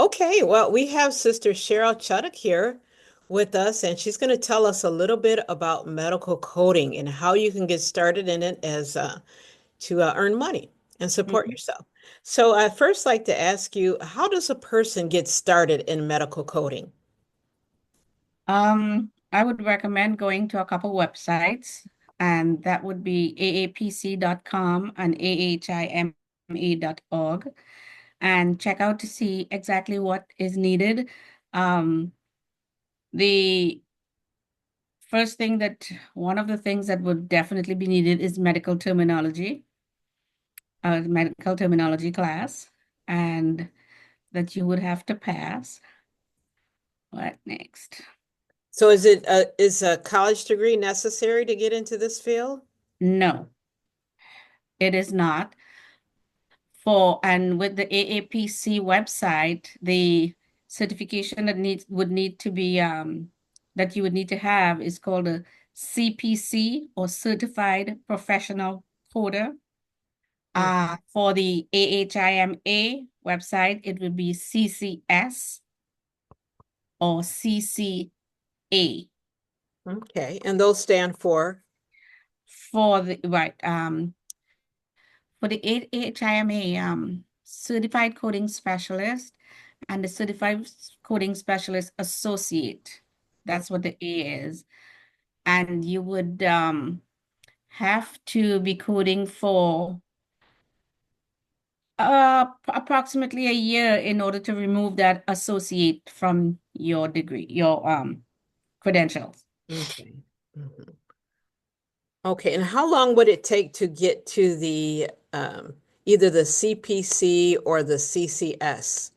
Okay, well, we have Sister Cheryl Chuddock here with us, and she's going to tell us a little bit about medical coding and how you can get started in it as to earn money and support Mhm. yourself. So I'd first like to ask you, how does a person get started in medical coding? I would recommend going to a couple websites, and that would be aapc.com and ahima.org, and check out to see exactly what is needed. Um, the first thing that one of the things that would definitely be needed is medical terminology class, and that you would have to pass. What next? So is a college degree necessary to get into this field? No, it is not. And with the AAPC website, the certification would need to be that you would need to have is called a CPC, or Certified Professional Coder. Mm, For the AHIMA website, it would be CCS or CCA. okay, and those stand for? For the AHIMA, Certified Coding Specialist and the Certified Coding Specialist Associate. Mm, That's what the A is. And you would have to be coding for approximately a year in order to remove that associate from your degree, your credentials. okay. Mhm. Okay, and how long would it take to get to the either the CPC or the CCS?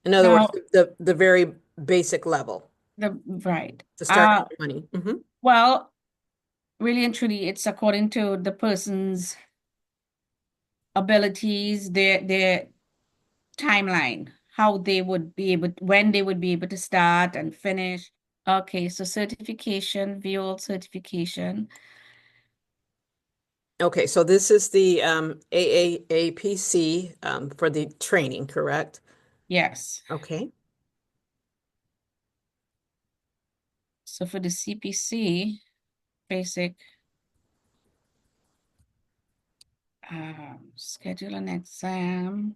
In other words, Now, the very basic level the right. to start money. Hmm. Well, really and truly, it's according to the person's abilities, their timeline, how they would be able, when they would be able to start and finish. Okay, so certification, view all certification. Okay, so this is the AAAPC for the training, correct? Yes. Okay. So for the CPC, basic, schedule an exam,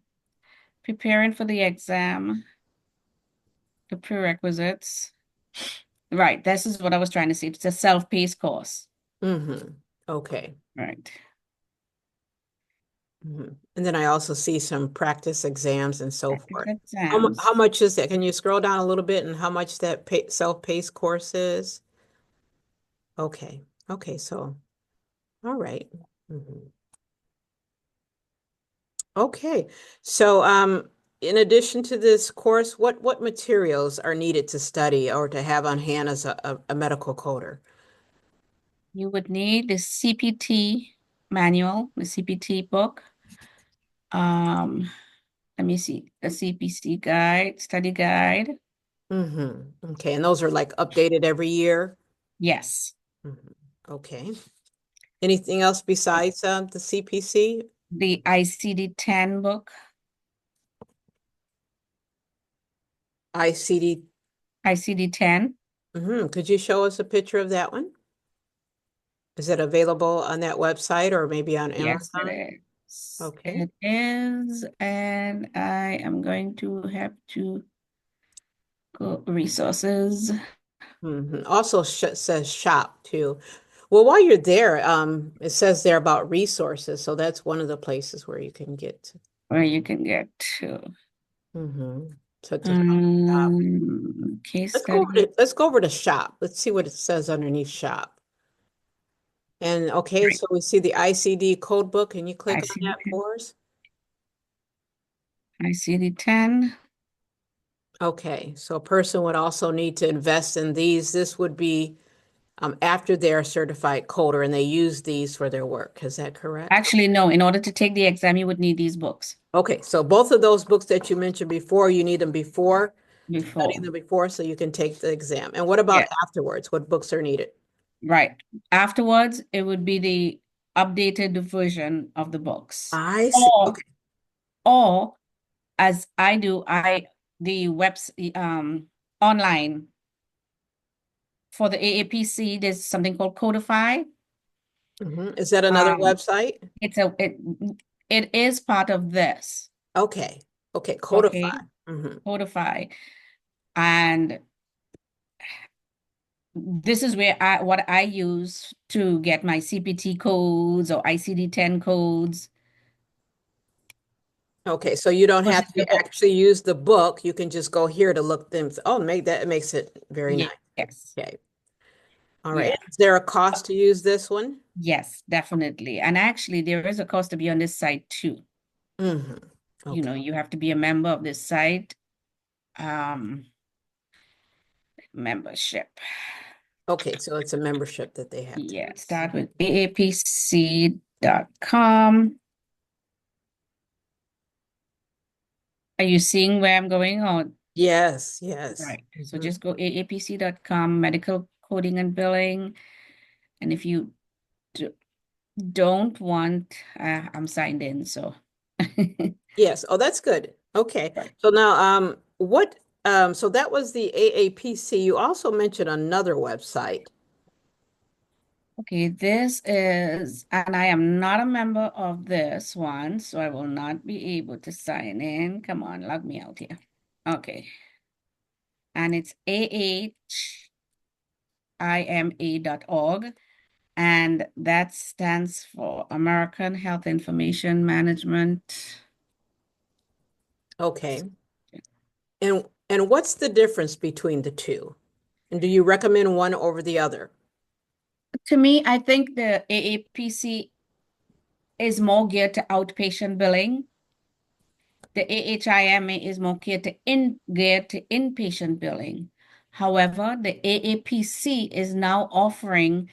preparing for the exam, the prerequisites. Right, this is what I was trying to say. It's a self-paced course. Mm-hmm. Okay. Right. Hmm. And then I also see some practice exams and so Practice forth. How exams. much is that? Can you scroll down a little bit and how much that self-paced course is? Okay. Okay, so all right. Mhm. Okay. So in addition to this course, what materials are needed to study or to have on hand as a medical coder? You would need the CPT manual, the CPT book. Um, Let me see, the CPC guide, study guide. Mm-hmm. Okay, and those are like updated every year? Yes. Mhm. Okay. Anything else besides the CPC? The ICD-10 book, ICD? ICD-10. Mm-hmm. Could you show us a picture of that one? Is it available on that website or maybe on Yes, it Amazon? is. Okay. It is, and I am going to have to go resources. Hmm. Also says shop too. Well, while you're there, it says there about resources, so that's one of the places where you can get to. Where you can get to. Hmm. To shop. Case study. Let's go over to shop. Let's see what it says underneath shop. And okay, Right. so we see the ICD code book. Can you click on that ICD-10. for us? ICD-10. Okay, so a person would also need to invest in these. This would be after they're a certified coder and they use these for their work. Is that correct? Actually, no, in order to take the exam, you would need these books Okay, so both of those books that you mentioned before, you need them before, study before. them before so you can take the exam. And what about Yeah, afterwards? What books are needed? right. Afterwards, it would be the updated version of the books. I see. Or, Okay. or as I do, I the webs online for the AAPC, there's something called Codify. Is that another Um, website? it's a it is part of this. Okay. Okay. Codify. Okay, Hmm. Codify. And this is where I what I use to get my CPT codes or ICD-10 codes. Okay. So you don't Because have it's to actually use the book. You can just go here to look things. Oh, make that it makes it very nice. yes. Okay. All right. Yeah. Is there a cost to use this one? Yes, definitely. And actually there is a cost to be on this site too. Hmm. You Okay. know, you have to be a member of this site. Um, membership. Okay. So it's a membership that they have to Yeah, use. start with aapc.com. Are you seeing where I'm going? Or Yes. Yes. right. So Hmm. just go aapc.com, medical coding and billing. And if you d don't want, I'm signed in, so Yes. Oh, that's good. Okay. right. So now, so that was the AAPC. You also mentioned another website. Okay, this is, and I am not a member of this one, so I will not be able to sign in. Come on, log me out here. Okay, and it's ahima.org, and that stands for American Health Information Management. Okay. And what's the difference between the two? And do you recommend one over the other? To me, I think the AAPC is more geared to outpatient billing. The AHIMA is more geared to inpatient billing. However, the AAPC is now offering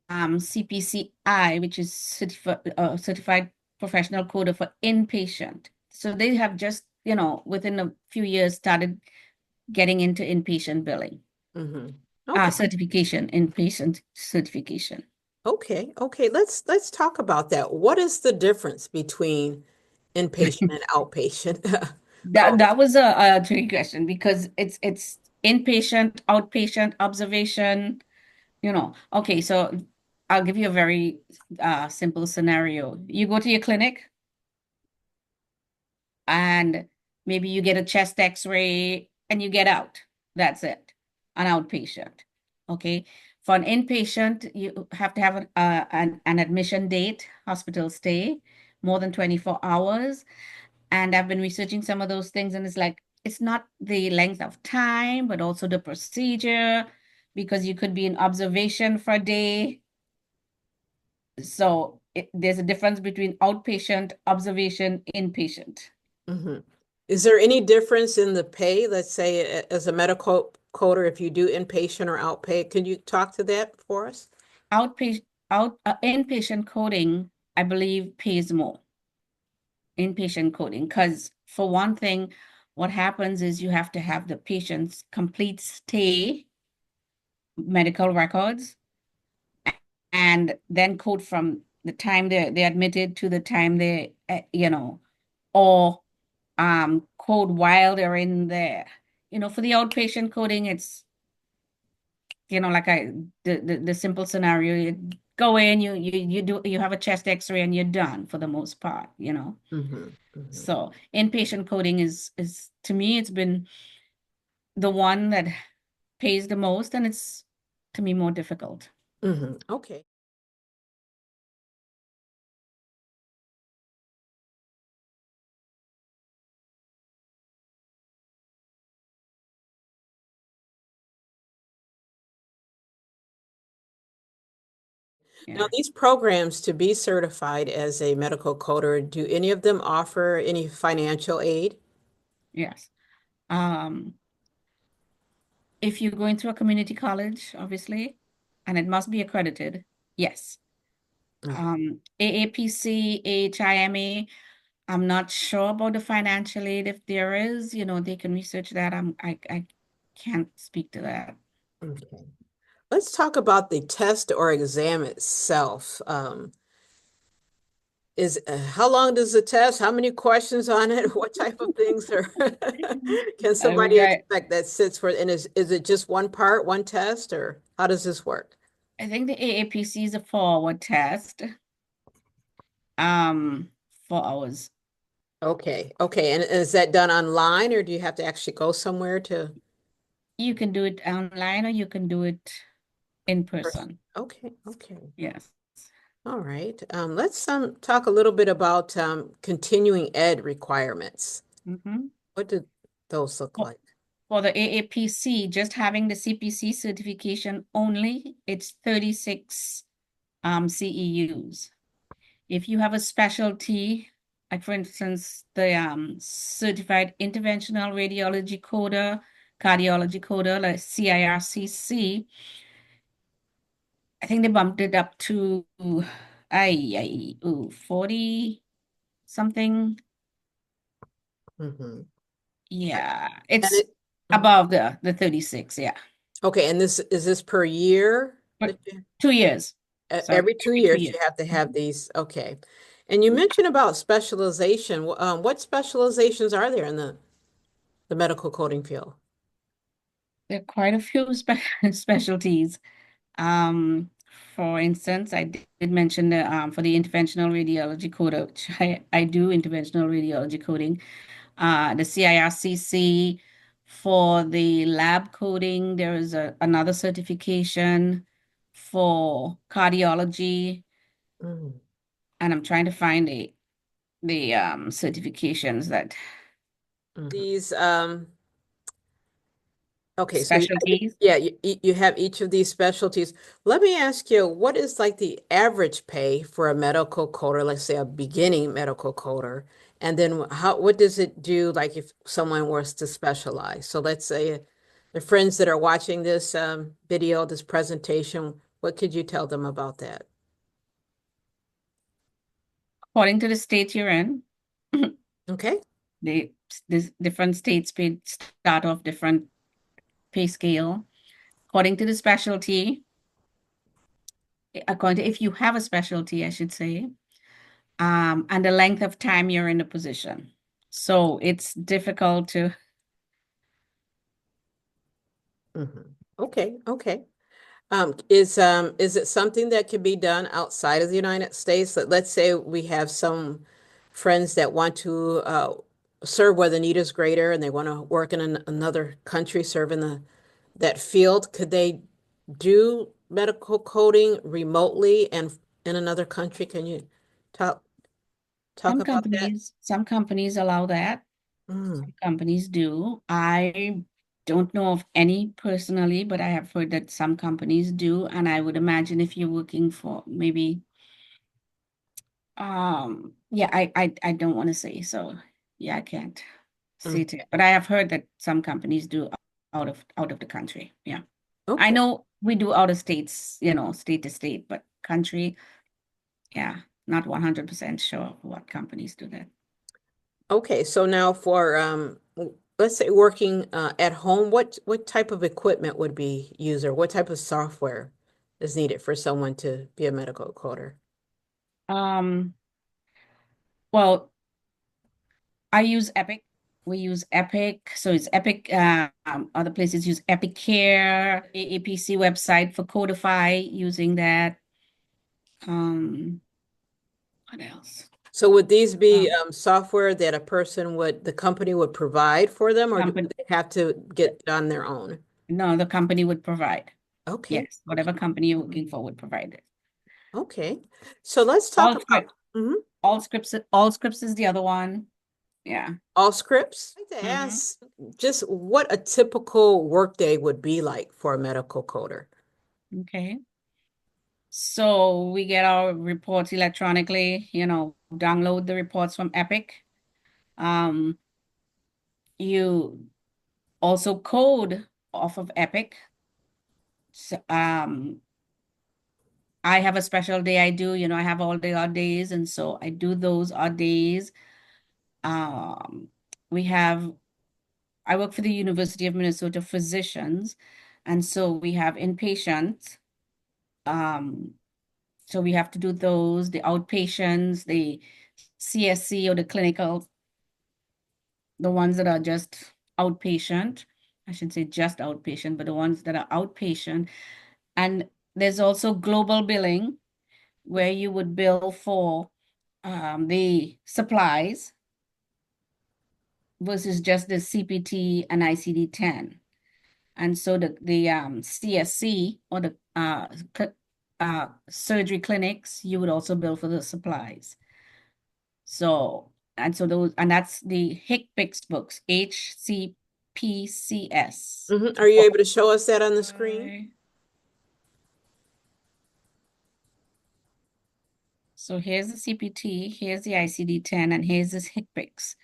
CPCI, which is Certified Professional Coder for inpatient. So they have just, within a few years started getting into inpatient billing, Hmm. Okay. certification, inpatient certification. Okay. Okay. Let's talk about that. What is the difference between inpatient and outpatient? That Oh, that was a tricky question because it's inpatient, outpatient observation, Okay, so I'll give you a very simple scenario. You go to your clinic and maybe you get a chest x-ray and you get out. That's it. An outpatient. Okay. For an inpatient, you have to have an admission date, hospital stay, more than 24 hours. And I've been researching some of those things, and it's not the length of time, but also the procedure, because you could be in observation for a day. So there's a difference between outpatient, observation, inpatient. mhm. Is there any difference in the pay? Let's say as a medical coder, if you do inpatient or outpay, can you talk to that for us? Outpatient, inpatient coding, I believe, pays more. Inpatient coding, because for one thing, what happens is you have to have the patient's complete stay medical records and then code from the time they're admitted to the time or code while they're in there. For the outpatient coding, it's like the simple scenario. You go in, you have a chest X-ray and you're done for the most part. Hmm. Hmm. So inpatient coding is to me, it's been the one that pays the most, and it's to me more difficult. Hmm. Okay. Now, Yeah. these programs to be certified as a medical coder, do any of them offer any financial aid? Yes. Um, if you're going through a community college, obviously, and it must be accredited, yes. Okay. AAPC, AHIMA, I'm not sure about the financial aid. If there is, they can research that. I can't speak to that. Okay. Let's talk about the test or exam itself. is how long does the test? How many questions on it? What type of things are can We somebody got, expect that sits for, and is it just one part, one test, or how does this work? I think the AAPC is a forward test, um, 4 hours. Okay, okay. And is that done online or do you have to actually go somewhere to You can do it online or you can do it in person? person. Okay, okay. Yes. All right. Let's talk a little bit about continuing ed requirements. Mm-hmm. What do those look For, like? for the AAPC, just having the CPC certification only, it's 36 CEUs. If you have a specialty, like for instance, the certified interventional radiology coder, cardiology coder, like CIRCC, I think they bumped it up to 40 something. Hmm. Yeah, And it's it, mhm. above the 36, yeah. Okay, and this is this per year? But 2 years. Sorry, Every two every two years you years. have to have Mhm. these. Okay. And you mentioned about specialization. What specializations are there in the medical coding field? There are quite a few specialties. Um, for instance, I did mention the for the interventional radiology coder, which I do interventional radiology coding. The CIRCC for the lab coding, there is another certification for cardiology, Mm. and I'm trying to find the certifications that These okay, so specialties. yeah, you have each of these specialties. Let me ask you, what is like the average pay for a medical coder, let's say a beginning medical coder, and then what does it do like if someone was to specialize? So let's say the friends that are watching this video, this presentation, what could you tell them about that? According to the state you're in, Okay. the different states pay start off different pay scale. According to the specialty, according to if you have a specialty, I should say, and the length of time you're in a position. So it's difficult to Mhm. Okay, okay. Is it something that can be done outside of the United States? Let's say we have some friends that want to serve where the need is greater and they want to work in another country, serve in that field. Could they do medical coding remotely and in another country? Can you talk talk about that? some companies allow that. Mm, Some companies do. I don't know of any personally, but I have heard that some companies do. And I would imagine if you're working for maybe yeah, I don't want to say so. Yeah, I can't say mm. it. But I have heard that some companies do out of the country. Yeah. I Okay. know we do out of states, state to state, but country, yeah, not 100% sure what companies do that. Okay, so now for let's say working at home, what type of equipment would be used or what type of software is needed for someone to be a medical coder? Um, well, I use Epic. We use Epic. So it's Epic. Other places use Epic Care, AAPC website for Codify using that. Um, what else? So would these be Um, software that the company would provide for them, or do company, they have to get it on their own? no, the company would provide. Okay, Yes, okay, whatever company you're working for would provide it. okay. So let's talk All about script, mhm, all scripts is the other one. Yeah. all scripts. I'd like to Hmm. ask just what a typical workday would be like for a medical coder. Okay. So we get our reports electronically, download the reports from Epic. Um, you also code off of Epic. So, I have a special day I do, I have all the odd days, and so I do those odd days. Um, we have, I work for the University of Minnesota Physicians, and so we have inpatients. Um, So we have to do those, the outpatients, the CSC or the clinical, the ones that are just outpatient. I should say just outpatient, but the ones that are outpatient. And there's also global billing where you would bill for the supplies versus just the CPT and ICD-10. And so the CSC or the surgery clinics, you would also bill for the supplies. So, and so those, and that's the HCPCS books, HCPCS. Are you able to show us that on the screen? So here's the CPT, here's the ICD-10, and here's this HCPCS.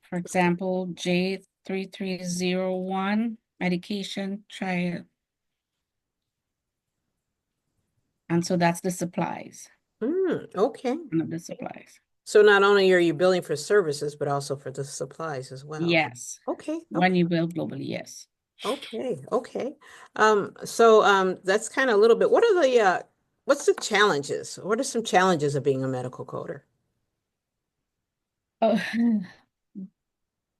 For example, J3301 medication trial. And so that's the supplies. Okay. One of the supplies. So not only are you billing for services, but also for the supplies as well. Yes. Okay, When okay, you bill globally, yes. okay. That's kind of a little bit. What's the challenges? What are some challenges of being a medical coder? Oh,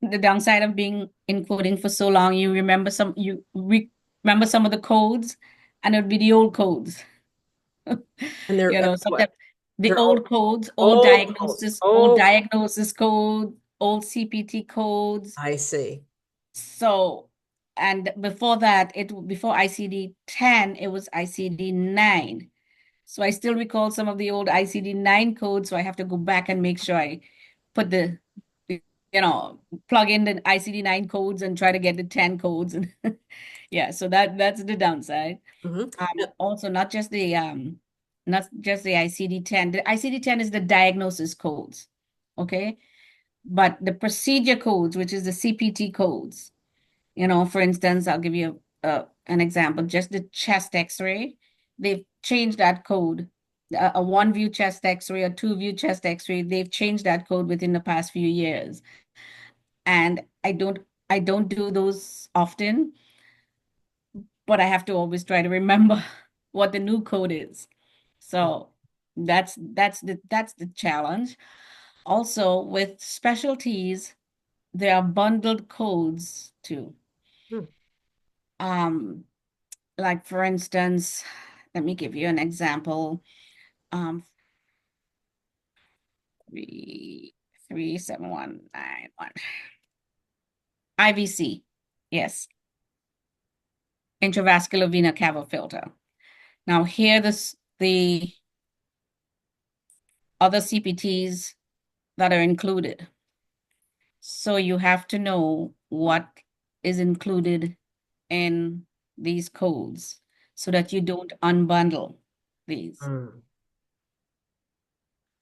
the downside of being in coding for so long, remember some of the codes, and it would be the old codes. And they're Sometimes what? the They're old codes, old codes. old Oh, diagnosis code, old CPT codes. I see. So, and before that, before ICD-10, it was ICD-9. So I still recall some of the old ICD-9 codes. So I have to go back and make sure I put the plug in the ICD-9 codes and try to get the 10 codes. And yeah, so that's the downside. Hmm. Also, not just the ICD-10. The ICD-10 is the diagnosis codes, okay? But the procedure codes, which is the CPT codes, for instance, I'll give you an example. Just the chest X-ray, they've changed that code. A one view chest X-ray, a two view chest X-ray, they've changed that code within the past few years. And I don't do those often, but I have to always try to remember what the new code is. So that's the challenge. Also, with specialties, there are bundled codes too. Hmm. Um, like for instance, let me give you an example. Um, 337,191. IVC, yes, intravascular vena cava filter. Now here the other CPTs that are included. So you have to know what is included in these codes so that you don't unbundle these. Mm.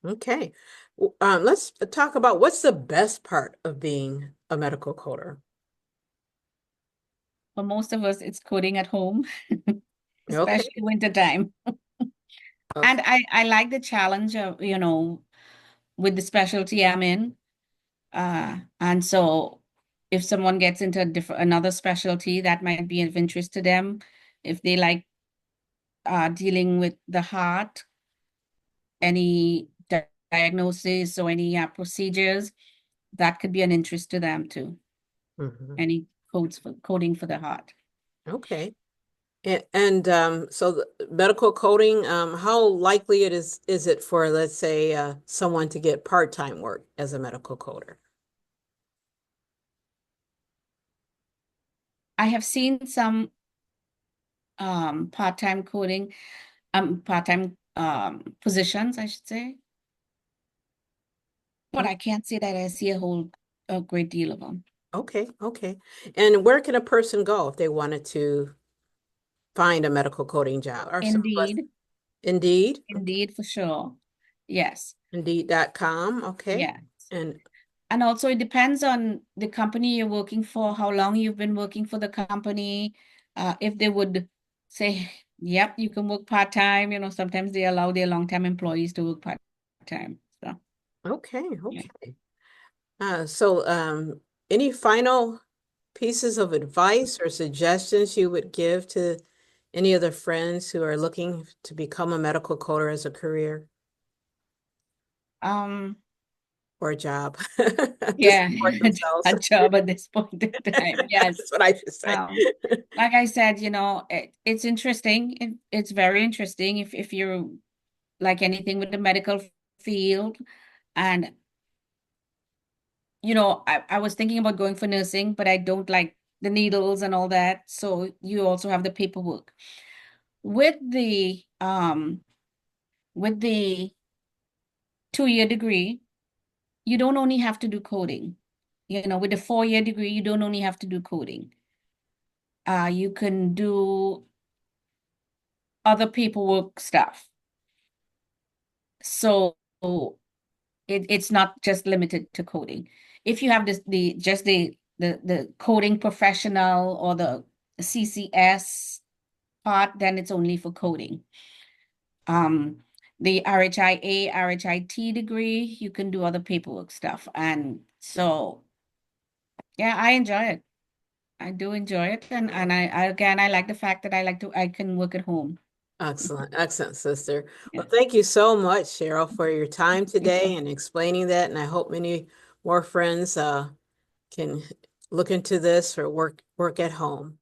Okay. Let's talk about what's the best part of being a medical coder. For most of us, it's coding at home, Okay. especially wintertime. Okay. And I like the challenge of, with the specialty I'm in. And so if someone gets into another specialty, that might be of interest to them. If they like dealing with the heart, any diagnosis or any procedures, that could be an interest to them too. Mhm. Any codes for coding for the heart. Okay. So the medical coding, how likely is it for, let's say, someone to get part-time work as a medical coder? I have seen some part-time coding, part-time positions, I should say, but Oh, I can't say that I see a great deal of them. okay, okay. And where can a person go if they wanted to find a medical coding job? Or some of us, Indeed, Indeed, okay, indeed, for sure. Yes, Indeed.com, okay. yeah. And And also it depends on the company you're working for, how long you've been working for the company. If they would say, yep, you can work part-time, sometimes they allow their long-term employees to work part-time. So, okay, yeah. okay. Any final pieces of advice or suggestions you would give to any other friends who are looking to become a medical coder as a career Um, or a job to yeah, support themselves? a job at this point in time. Yes. That's what I should say. Like I said, it's interesting. It's very interesting if you're like anything with the medical field. And, I was thinking about going for nursing, but I don't like the needles and all that. So you also have the paperwork. With the 2-year degree, you don't only have to do coding. With the 4-year degree, you don't only have to do coding. You can do other paperwork stuff. So it's not just limited to coding. If you have the coding professional or the CCS part, then it's only for coding. Um, the RHIA, RHIT degree, you can do other paperwork stuff. And so, yeah, I enjoy it. I do enjoy it. And again, I like the fact that I can work at home. Excellent, excellent, sister. Yeah. Well, thank you so much, Cheryl, for your time Thank today you. and explaining that. And I hope many more friends can look into this or work at home.